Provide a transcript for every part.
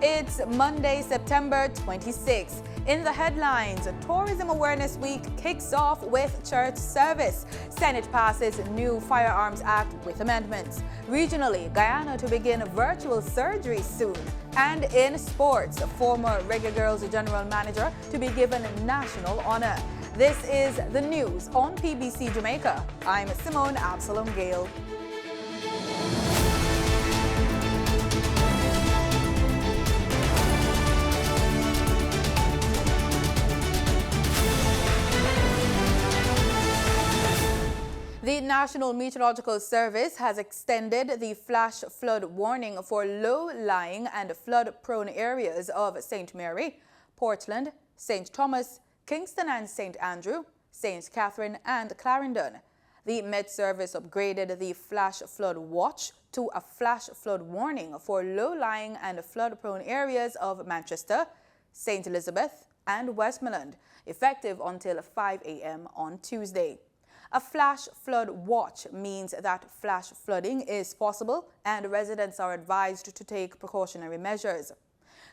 It's Monday, September 26th. In the headlines, Tourism Awareness Week kicks off with church service. Senate passes new Firearms Act with amendments. Regionally, Guyana to begin virtual surgery soon. And in sports, former Reggae Girls general manager to be given national honor. This is the news on PBC Jamaica. I'm Simone Absalom Gale. The National Meteorological Service has extended the flash flood warning for low-lying and flood-prone areas of St. Mary, Portland, St. Thomas, Kingston and St. Andrew, St. Catherine and Clarendon. The Met Service upgraded the flash flood watch to a flash flood warning for low-lying and flood-prone areas of Manchester, St. Elizabeth and Westmoreland, effective until 5 a.m. on Tuesday. A flash flood watch means that flash flooding is possible and residents are advised to take precautionary measures.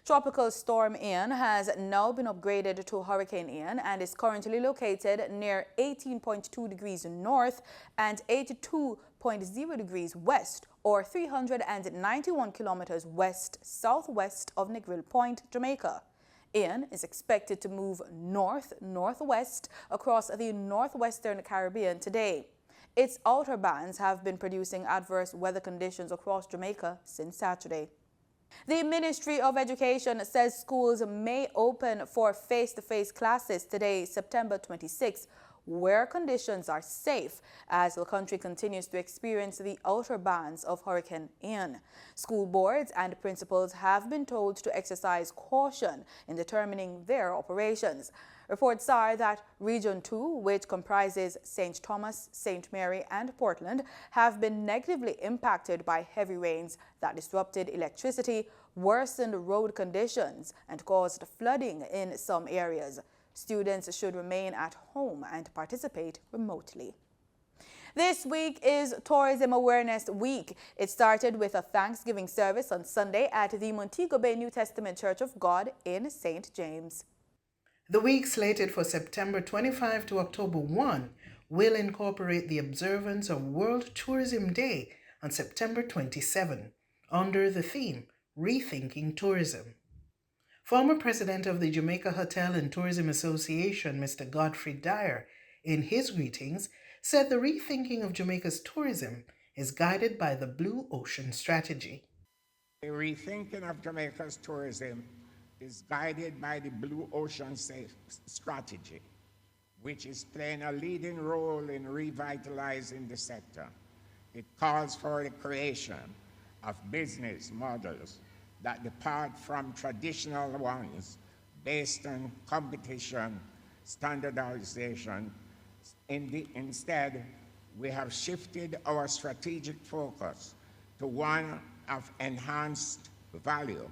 Tropical Storm Ian has now been upgraded to Hurricane Ian and is currently located near 18.2 degrees north and 82.0 degrees west, or 391 kilometers west-southwest of Negril Point, Jamaica. Ian is expected to move north-northwest across the northwestern Caribbean today. Its outer bands have been producing adverse weather conditions across Jamaica since Saturday. The Ministry of Education says schools may open for face-to-face classes today, September 26, where conditions are safe as the country continues to experience the outer bands of Hurricane Ian. School boards and principals have been told to exercise caution in determining their operations. Reports are that Region 2, which comprises St. Thomas, St. Mary and Portland, have been negatively impacted by heavy rains that disrupted electricity, worsened road conditions and caused flooding in some areas. Students should remain at home and participate remotely. This week is Tourism Awareness Week. It started with a Thanksgiving service on Sunday at the Montego Bay New Testament Church of God in St. James. The week slated for September 25 to October 1 will incorporate the observance of World Tourism Day on September 27 under the theme Rethinking Tourism. Former president of the Jamaica Hotel and Tourism Association, Mr. Godfrey Dyer, in his greetings, said the rethinking of Jamaica's tourism is guided by the Blue Ocean Strategy. The rethinking of Jamaica's tourism is guided by the Blue Ocean Strategy, which is playing a leading role in revitalizing the sector. It calls for the creation of business models that depart from traditional ones based on competition, standardization. Instead, we have shifted our strategic focus to one of enhanced value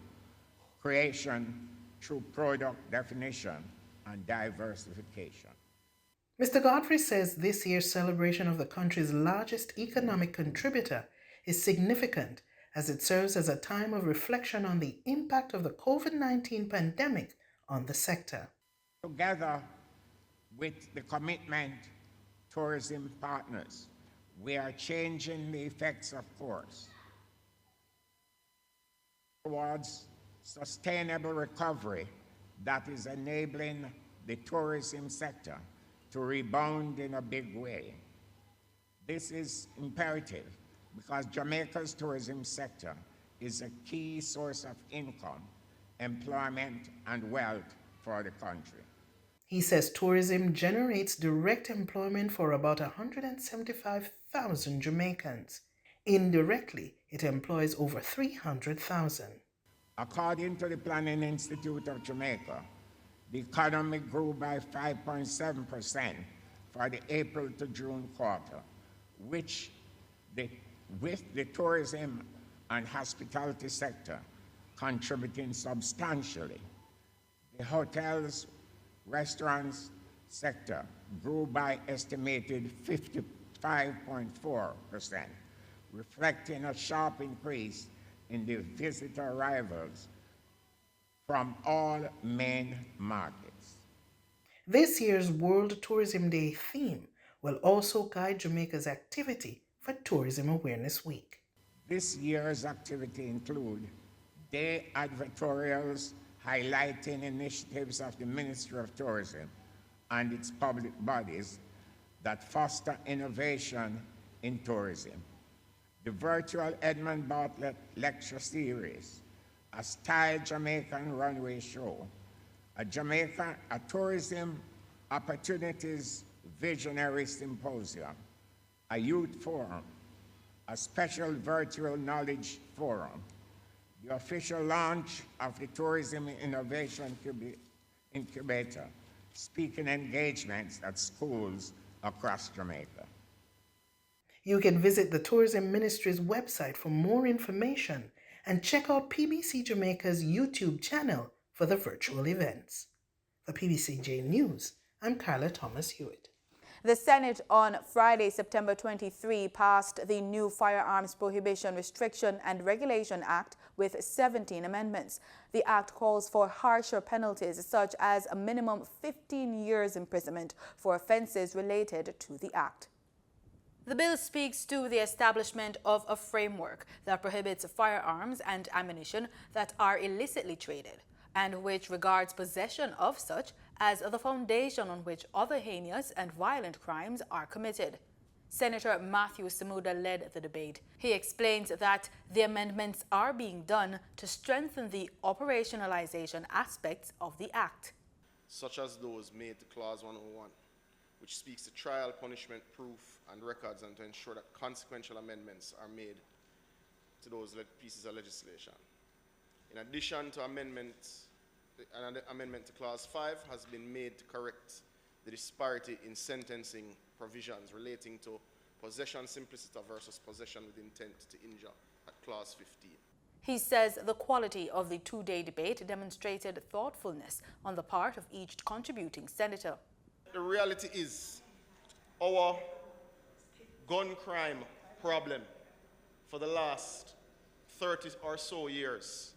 creation through product definition and diversification. Mr. Godfrey says this year's celebration of the country's largest economic contributor is significant as it serves as a time of reflection on the impact of the COVID-19 pandemic on the sector. Together with the commitment tourism partners, we are changing the effects of course towards sustainable recovery that is enabling the tourism sector to rebound in a big way. This is imperative because Jamaica's tourism sector is a key source of income, employment, and wealth for the country. He says tourism generates direct employment for about 175,000 Jamaicans. Indirectly, it employs over 300,000. According to the Planning Institute of Jamaica, the economy grew by 5.7% for the April to June quarter, with the tourism and hospitality sector contributing substantially. The hotels, restaurants sector grew by estimated 55.4%, reflecting a sharp increase in the visitor arrivals from all main markets. This year's World Tourism Day theme will also guide Jamaica's activity for Tourism Awareness Week. This year's activity include day advertorials highlighting initiatives of the Ministry of Tourism and its public bodies that foster innovation in tourism. The virtual Edmund Bartlett Lecture Series, a styled Jamaican runway show, a tourism opportunities visionary symposium, a youth forum, a special virtual knowledge forum, the official launch of the Tourism Innovation Incubator, speaking engagements at schools across Jamaica. You can visit the Tourism Ministry's website for more information and check out PBC Jamaica's YouTube channel for the virtual events. For PBCJ News, I'm Carla Thomas Hewitt. The Senate on Friday, September 23, passed the new Firearms Prohibition, Restriction and Regulation Act with 17 amendments. The act calls for harsher penalties such as a minimum 15 years imprisonment for offenses related to the act. The bill speaks to the establishment of a framework that prohibits firearms and ammunition that are illicitly traded, and which regards possession of such as the foundation on which other heinous and violent crimes are committed. Senator Matthew Samuda led the debate. He explains that the amendments are being done to strengthen the operationalization aspects of the Act, such as those made to Clause 101, which speaks to trial, punishment, proof, and records, and to ensure that consequential amendments are made to those pieces of legislation. In addition to amendments, an amendment to Clause 5 has been made to correct the disparity in sentencing provisions relating to possession simpliciter versus possession with intent to injure at Clause 15. He says the quality of the two-day debate demonstrated thoughtfulness on the part of each contributing senator. The reality is our gun crime problem for the last 30 or so years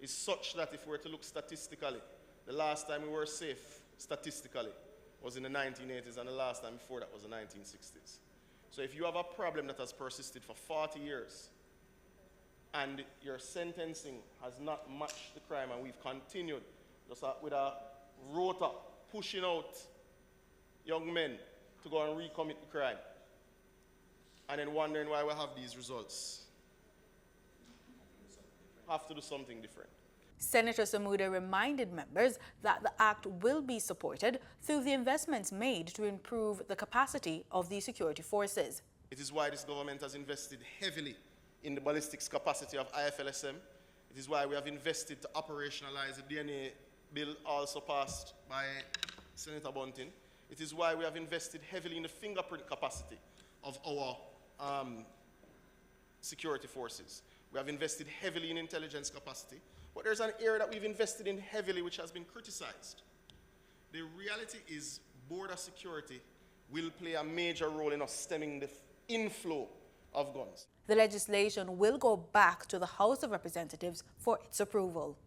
is such that if we were to look statistically, the last time we were safe statistically was in the 1980s, and the last time before that was the 1960s. So if you have a problem that has persisted for 40 years and your sentencing has not matched the crime, and we've continued just with a rota pushing out young men to go and recommit the crime, and then wondering why we have these results, have to do something different. Senator Samuda reminded members that the act will be supported through the investments made to improve the capacity of the security forces. It is why this government has invested heavily in the ballistics capacity of IFLSM. It is why we have invested to operationalize the DNA bill also passed by Senator Bunting. It is why we have invested heavily in the fingerprint capacity of our security forces. We have invested heavily in intelligence capacity, but there's an area that we've invested in heavily which has been criticized. The reality is border security will play a major role in us stemming the inflow of guns. The legislation will go back to the House of Representatives for its approval.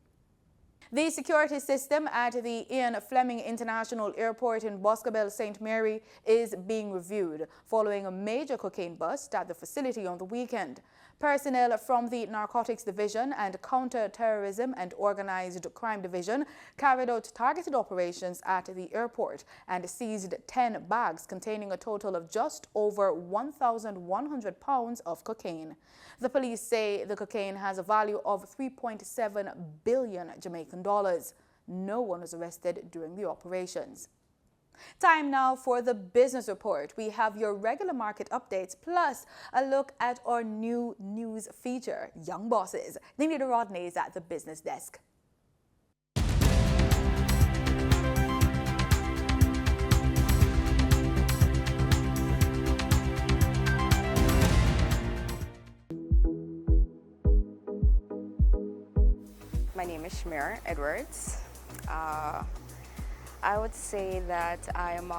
The security system at the Ian Fleming International Airport in Boscobel, St. Mary is being reviewed following a major cocaine bust at the facility on the weekend. Personnel from the Narcotics Division and Counter-Terrorism and Organized Crime Division carried out targeted operations at the airport and seized 10 bags containing a total of just over 1,100 pounds of cocaine. The police say the cocaine has a value of 3.7 billion Jamaican dollars. No one was arrested during the operations. Time now for the business report. We have your regular market updates plus a look at our new news feature, Young Bosses. Nina Rodney is at the business desk. My name is Shmira Edwards. I would say that I am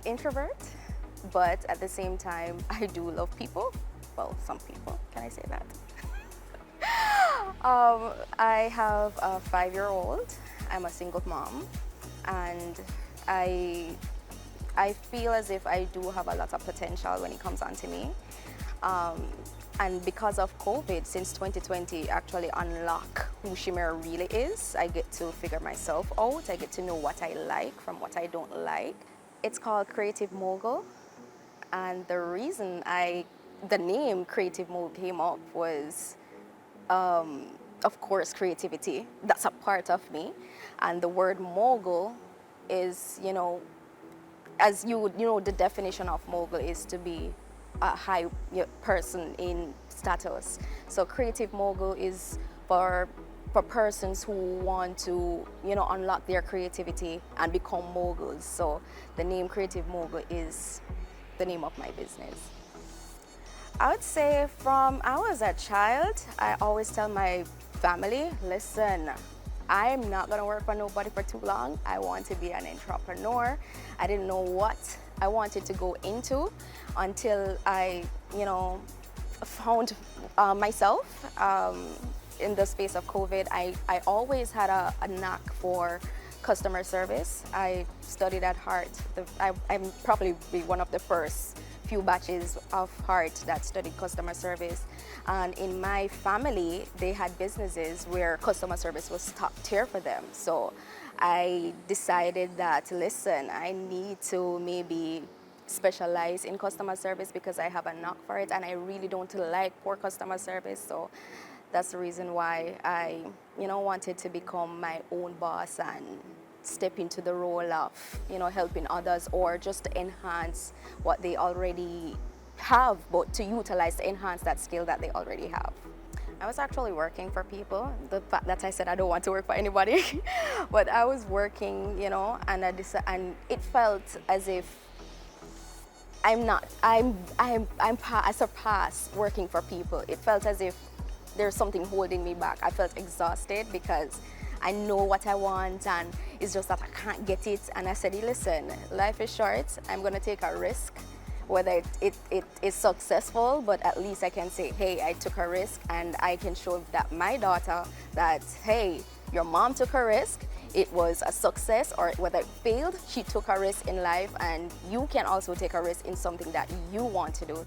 introvert, but at the same time, I do love people. Well, some people, can I say that? I have a 5-year-old. I'm a single mom, and I feel as if I do have a lot of potential when it comes onto me. And because of COVID, since 2020 actually unlocked who Shimera really is, I get to figure myself out. I get to know what I like from what I don't like. It's called Creative Mogul, and the reason the name Creative Mogul came up was, of course, creativity. That's a part of me, and the word mogul is, as you know, the definition of mogul is to be a high person in status. So creative mogul is for persons who want to, unlock their creativity and become moguls. So the name Creative Mogul is the name of my business. I would say from I was a child, I always tell my family, listen, I'm not gonna work for nobody for too long. I want to be an entrepreneur. I didn't know what I wanted to go into until I, found myself in the space of COVID. I always had a knack for customer service. I studied at Hart. I'm probably one of the first few batches of Hart that studied customer service. And in my family, they had businesses where customer service was top tier for them. So I decided that, listen, I need to maybe specialize in customer service because I have a knack for it, and I really don't like poor customer service. So that's the reason why I, wanted to become my own boss and step into the role of, helping others or just to enhance what they already have, but to utilize to enhance that skill that they already have. I was actually working for people. The fact that I said I don't want to work for anybody, but I was working, and and it felt as if I surpassed working for people. It felt as if there's something holding me back. I felt exhausted because I know what I want, and it's just that I can't get it. And I said, listen, life is short. I'm gonna take a risk. Whether it is successful, but at least I can say, hey, I took a risk, and I can show that my daughter that, hey, your mom took a risk, it was a success, or whether it failed, she took a risk in life, and you can also take a risk in something that you want to do.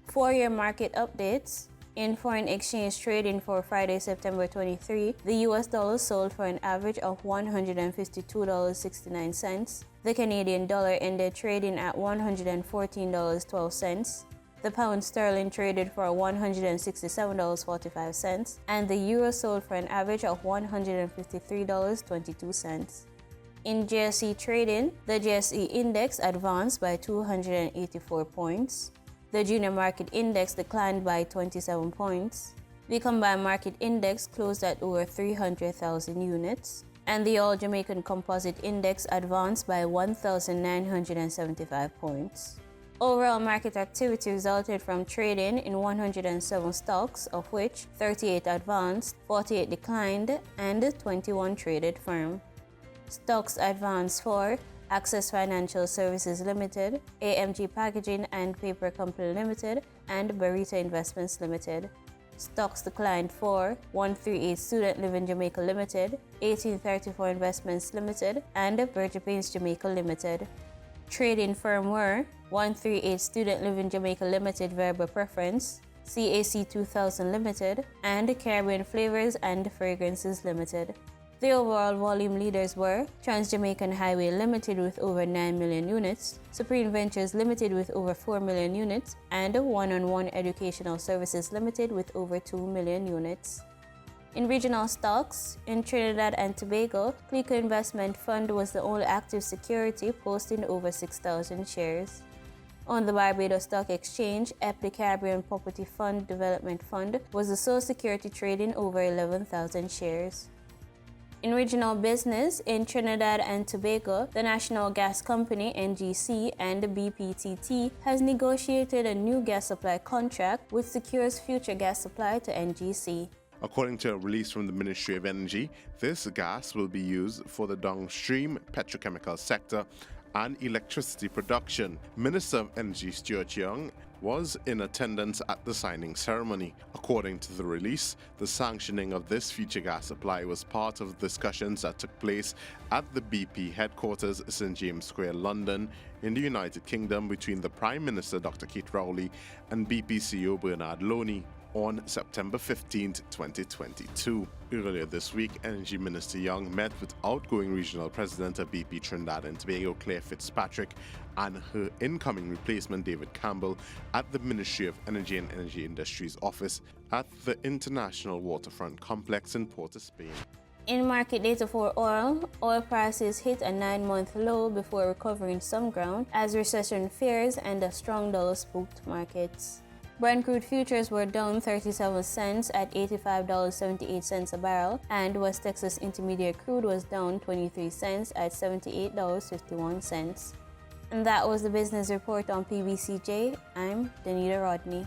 For your market updates, in foreign exchange trading for Friday, September 23, the US dollar sold for an average of $152.69. The Canadian dollar ended trading at $114.12. The pound sterling traded for $167.45, and the euro sold for an average of $153.22. In GSE trading, the GSE index advanced by 284 points. The junior market index declined by 27 points. The combined market index closed at over 300,000 units, and the all Jamaican composite index advanced by 1,975 points. Overall market activity resulted from trading in 107 stocks, of which 38 advanced, 48 declined, and 21 traded firm. Stocks advanced for Access Financial Services Limited, AMG Packaging and Paper Company Limited, and Barita Investments Limited. Stocks declined for 138 Student Living Jamaica Limited, 1834 Investments Limited, and Burger Jamaica Limited. Trading firm were 138 Student Living Jamaica Limited Verba Preference, CAC 2000 Limited, and Caribbean Flavors and Fragrances Limited. The overall volume leaders were Trans-Jamaican Highway Limited with over 9 million units, Supreme Ventures Limited with over 4 million units, and One-on-One Educational Services Limited with over 2 million units. In regional stocks, in Trinidad and Tobago, Clico Investment Fund was the only active security posting over 6,000 shares. On the Barbados Stock Exchange, EPLI Caribbean Property Fund Development Fund was the sole security trading over 11,000 shares. In regional business, in Trinidad and Tobago, the National Gas Company NGC and the BPTT has negotiated a new gas supply contract which secures future gas supply to NGC. According to a release from the Ministry of Energy, this gas will be used for the downstream petrochemical sector and electricity production. Minister of Energy Stuart Young was in attendance at the signing ceremony. According to the release, the sanctioning of this future gas supply was part of discussions that took place at the BP headquarters, St James Square, London, in the United Kingdom between the Prime Minister Dr. Keith Rowley and BP CEO Bernard Looney on September 15, 2022. Earlier this week, Energy Minister Young met with outgoing regional president of BP Trinidad and Tobago, Claire Fitzpatrick, and her incoming replacement, David Campbell, at the Ministry of Energy and Energy Industries office at the International Waterfront Complex in Port of Spain. In market data for oil prices hit a 9-month low before recovering some ground as recession fears and a strong dollar spooked markets. Brent crude futures were down 37 cents at $85.78 a barrel, and West Texas Intermediate crude was down 23 cents at $78.51. And that was the business report on PBCJ. I'm Danita Rodney.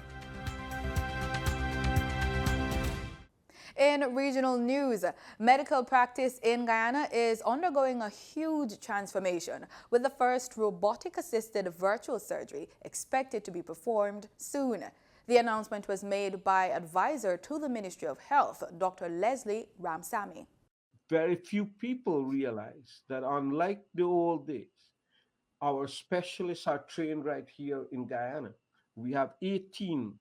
In regional news, medical practice in Guyana is undergoing a huge transformation, with the first robotic-assisted virtual surgery expected to be performed soon. The announcement was made by advisor to the Ministry of Health, Dr. Leslie Ramsamy. Very few people realize that unlike the old days, our specialists are trained right here in Guyana. We have 18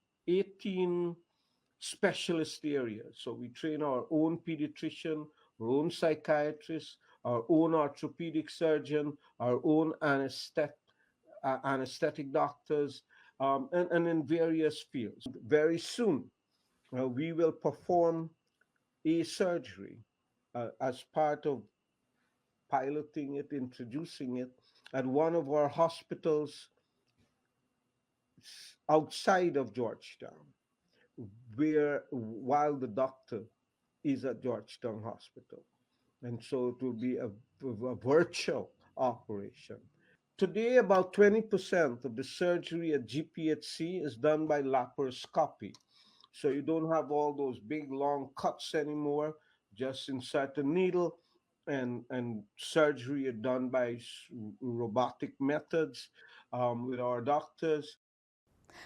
specialist areas. So we train our own pediatrician, our own psychiatrist, our own orthopedic surgeon, our own anesthetic doctors, and in various fields. Very soon, we will perform a surgery as part of piloting it, introducing it at one of our hospitals outside of Georgetown, while the doctor is at Georgetown Hospital. And so it will be a virtual operation. Today, about 20% of the surgery at GPHC is done by laparoscopy. So you don't have all those big, long cuts anymore, just insert a needle, and surgery is done by robotic methods with our doctors.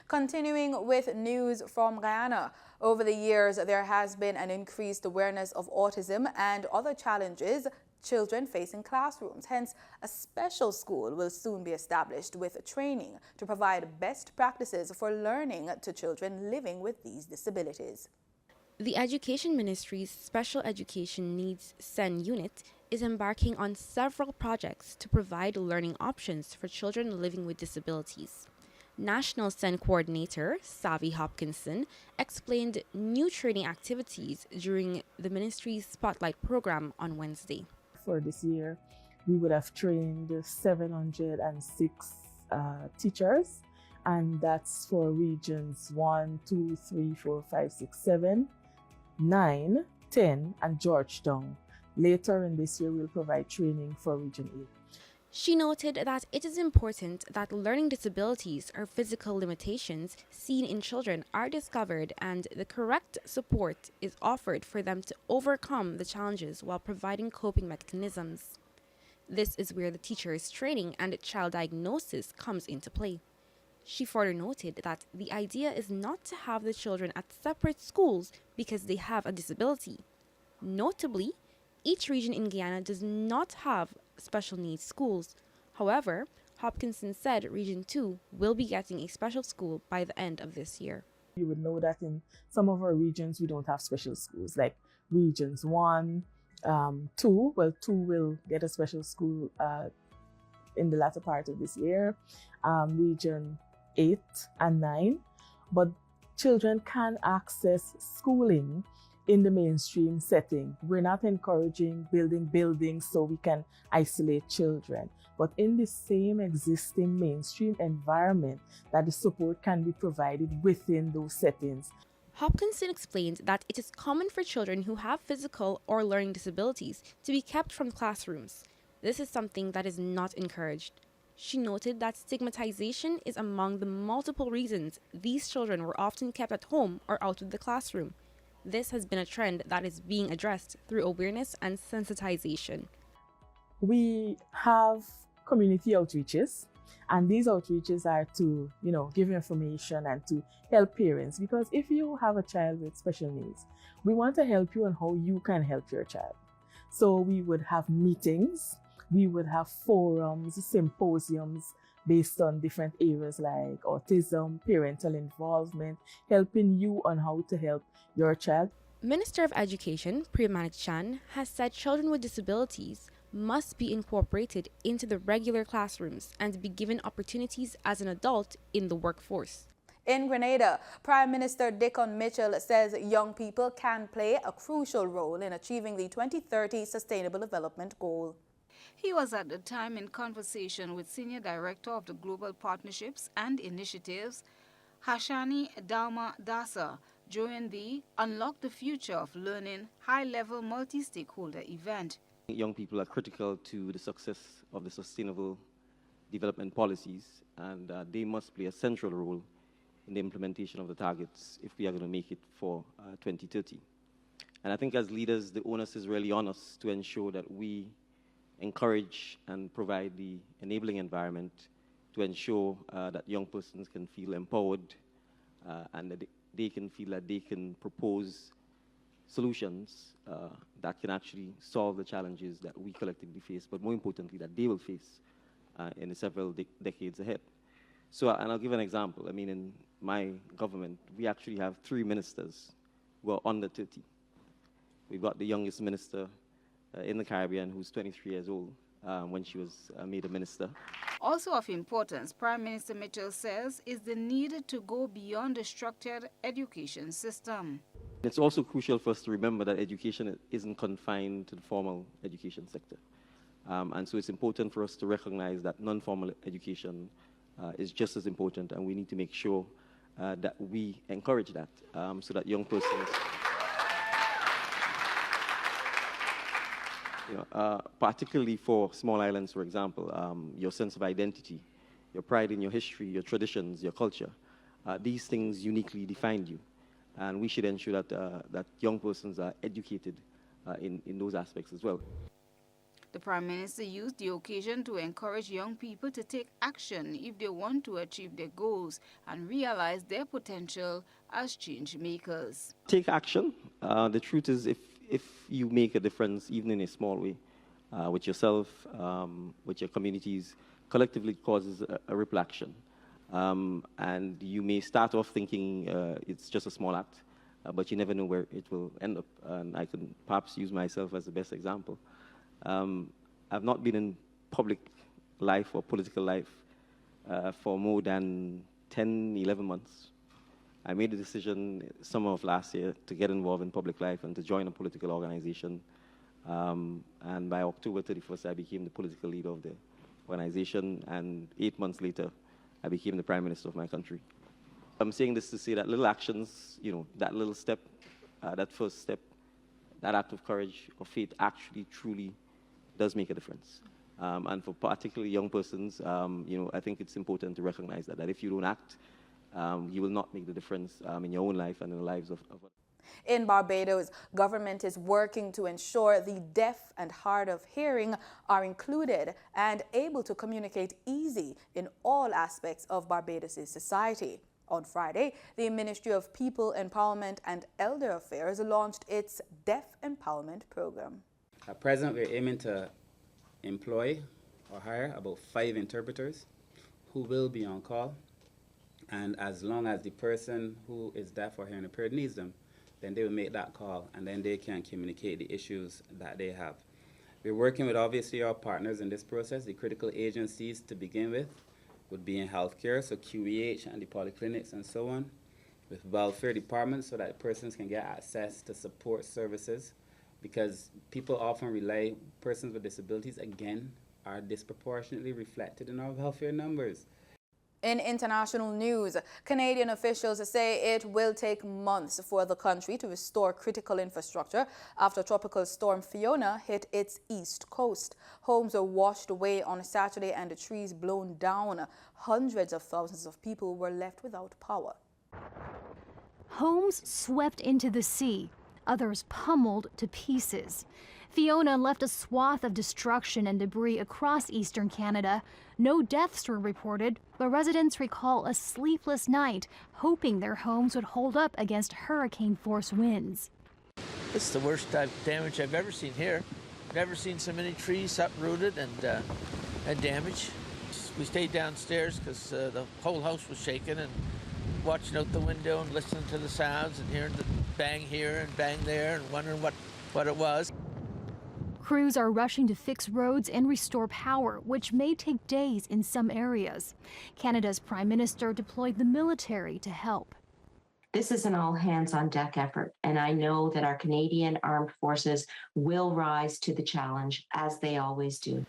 Continuing with news from Guyana, over the years there has been an increased awareness of autism and other challenges children face in classrooms. Hence, a special school will soon be established with training to provide best practices for learning to children living with these disabilities. The Education Ministry's Special Education Needs SEN unit is embarking on several projects to provide learning options for children living with disabilities. National SEN Coordinator Savvy Hopkinson explained new training activities during the ministry's Spotlight program on Wednesday. For this year, we would have trained 706 teachers, and that's for regions 1, 2, 3, 4, 5, 6, 7, 9, 10, and Georgetown. Later in this year, we'll provide training for Region 8. She noted that it is important that learning disabilities or physical limitations seen in children are discovered and the correct support is offered for them to overcome the challenges while providing coping mechanisms. This is where the teacher's training and child diagnosis comes into play. She further noted that the idea is not to have the children at separate schools because they have a disability. Notably, each region in Guyana does not have special needs schools. However, Hopkinson said Region 2 will be getting a special school by the end of this year. You would know that in some of our regions we don't have special schools, like regions 1, 2. Well, 2 will get a special school in the latter part of this year, region 8 and 9. But children can access schooling in the mainstream setting. We're not encouraging building buildings so we can isolate children, but in the same existing mainstream environment that the support can be provided within those settings. Hopkinson explained that it is common for children who have physical or learning disabilities to be kept from classrooms. This is something that is not encouraged. She noted that stigmatization is among the multiple reasons these children were often kept at home or out of the classroom. This has been a trend that is being addressed through awareness and sensitization. We have community outreaches And these outreaches are to, give information and to help parents, because if you have a child with special needs, we want to help you on how you can help your child. So we would have meetings, we would have forums, symposiums based on different areas like autism, parental involvement, helping you on how to help your child. Minister of Education, Priya Chan, has said children with disabilities must be incorporated into the regular classrooms and be given opportunities as an adult in the workforce. In Grenada, Prime Minister Dickon Mitchell says young people can play a crucial role in achieving the 2030 Sustainable Development Goal. He was at the time in conversation with Senior Director of the Global Partnerships and Initiatives, Hashani Dalma Dasa, during the Unlock the Future of Learning high-level multi-stakeholder event. Young people are critical to the success of the sustainable development policies, and they must play a central role in the implementation of the targets if we are going to make it for 2030. And I think as leaders, the onus is really on us to ensure that we encourage and provide the enabling environment to ensure that young persons can feel empowered and that they can feel that they can propose solutions that can actually solve the challenges that we collectively face, but more importantly, that they will face in the several decades ahead. So, and I'll give an example. I mean, in my government, we actually have 3 ministers who are under 30. We've got the youngest minister in the Caribbean, who's 23 years old when she was made a minister. Also of importance, Prime Minister Mitchell says, is the need to go beyond the structured education system. It's also crucial for us to remember that education isn't confined to the formal education sector. And so it's important for us to recognize that non-formal education is just as important, and we need to make sure that we encourage that so that young persons, particularly for small islands, for example, your sense of identity, your pride in your history, your traditions, your culture, these things uniquely define you. And we should ensure that young persons are educated in those aspects as well. The Prime Minister used the occasion to encourage young people to take action if they want to achieve their goals and realize their potential as change makers. Take action. The truth is, if you make a difference, even in a small way, with yourself, with your communities, collectively causes a ripple action. And you may start off thinking it's just a small act, but you never know where it will end up. And I can perhaps use myself as the best example. I've not been in public life or political life for more than 10, 11 months. I made a decision summer of last year to get involved in public life and to join a political organization. And by October 31st, I became the political leader of the organization. And 8 months later, I became the Prime Minister of my country. I'm saying this to say that little actions, that little step, that first step, that act of courage or faith actually truly does make a difference. And for particularly young persons, I think it's important to recognize that if you don't act, you will not make the difference in your own life and in the lives of others. In Barbados, government is working to ensure the deaf and hard of hearing are included and able to communicate easy in all aspects of Barbados' society. On Friday, the Ministry of People Empowerment and Elder Affairs launched its Deaf Empowerment Program. At present, we're aiming to employ or hire about 5 interpreters who will be on call. And as long as the person who is deaf or hearing impaired needs them, then they will make that call and then they can communicate the issues that they have. We're working with obviously our partners in this process. The critical agencies to begin with would be in healthcare, so QEH and the polyclinics and so on, with welfare departments so that persons can get access to support services, because people often rely, persons with disabilities, again, are disproportionately reflected in our welfare numbers. In international news, Canadian officials say it will take months for the country to restore critical infrastructure after Tropical Storm Fiona hit its east coast. Homes were washed away on Saturday and the trees blown down. Hundreds of thousands of people were left without power. Homes swept into the sea. others pummeled to pieces. Fiona left a swath of destruction and debris across eastern Canada. No deaths were reported, but residents recall a sleepless night, hoping their homes would hold up against hurricane-force winds. It's the worst damage I've ever seen here. Never seen so many trees uprooted and damaged. We stayed downstairs because the whole house was shaking, and watching out the window and listening to the sounds and hearing the bang here and bang there and wondering what it was. Crews are rushing to fix roads and restore power, which may take days in some areas. Canada's Prime Minister deployed the military to help. This is an all-hands-on-deck effort, and I know that our Canadian Armed Forces will rise to the challenge, as they always do.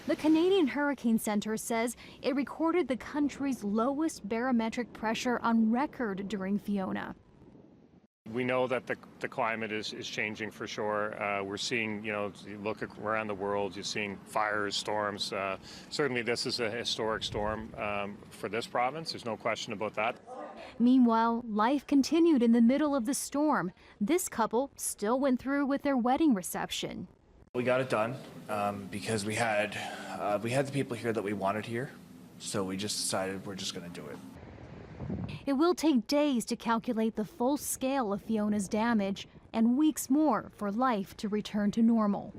The Canadian Hurricane Center says it recorded the country's lowest barometric pressure on record during Fiona. We know that the climate is changing for sure. We're seeing, you look around the world, you're seeing fires, storms. Certainly this is a historic storm for this province. There's no question about that. Meanwhile, life continued in the middle of the storm. This couple still went through with their wedding reception. We got it done because we had the people here that we wanted here. So we just decided we're just going to do it. It will take days to calculate the full scale of Fiona's damage and weeks more for life to return to normal.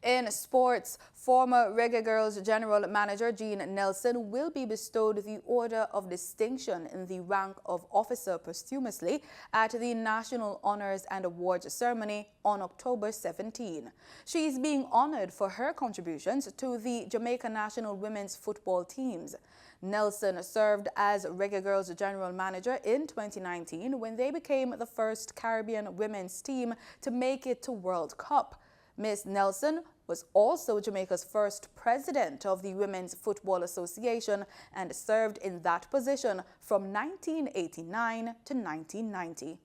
In sports, former Reggae Girls General Manager Jean Nelson will be bestowed the Order of Distinction in the rank of officer posthumously at the National Honors and Awards ceremony on October 17. She is being honored for her contributions to the Jamaica national women's football teams. Nelson served as Reggae Girls General Manager in 2019 when they became the first Caribbean women's team to make it to World Cup. Ms. Nelson was also Jamaica's first president of the Women's Football Association and served in that position from 1989 to 1990.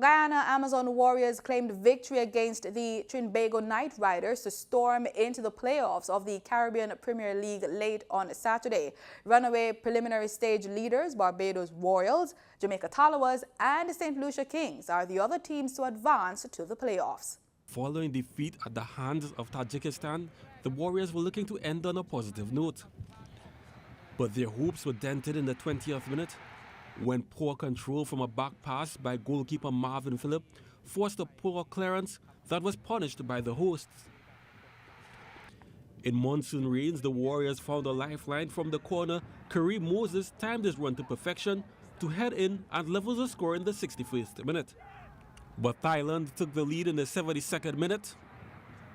Guyana Amazon Warriors claimed victory against the Trinbago Knight Riders to storm into the playoffs of the Caribbean Premier League late on Saturday. Runaway preliminary stage leaders Barbados Royals, Jamaica Talawas, and St. Lucia Kings are the other teams to advance to the playoffs. Following defeat at the hands of Tajikistan, the Warriors were looking to end on a positive note. But their hopes were dented in the 20th minute when poor control from a back pass by goalkeeper Marvin Phillip forced a poor clearance that was punished by the hosts. In monsoon rains, the Warriors found a lifeline from the corner. Kareem Moses timed his run to perfection to head in and level the score in the 61st minute. But Thailand took the lead in the 72nd minute.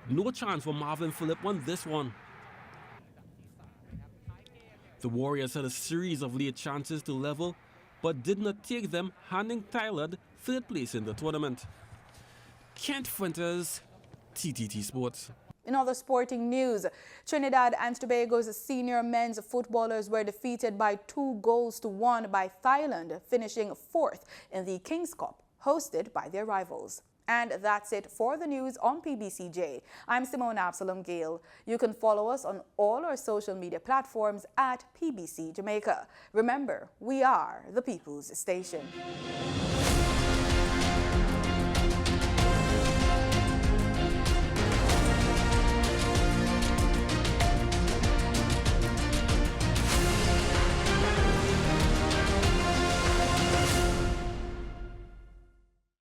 No chance for Marvin Phillip on this one. The Warriors had a series of late chances to level, but did not take them, handing Thailand third place in the tournament. Kent Fuentes, TTT Sports. In other sporting news, Trinidad and Tobago's senior men's footballers were defeated by 2-1 by Thailand, finishing 4th in the King's Cup, hosted by their rivals. And that's it for the news on PBCJ. I'm Simone Absalom Gale. You can follow us on all our social media platforms at PBC Jamaica. Remember, we are the People's Station.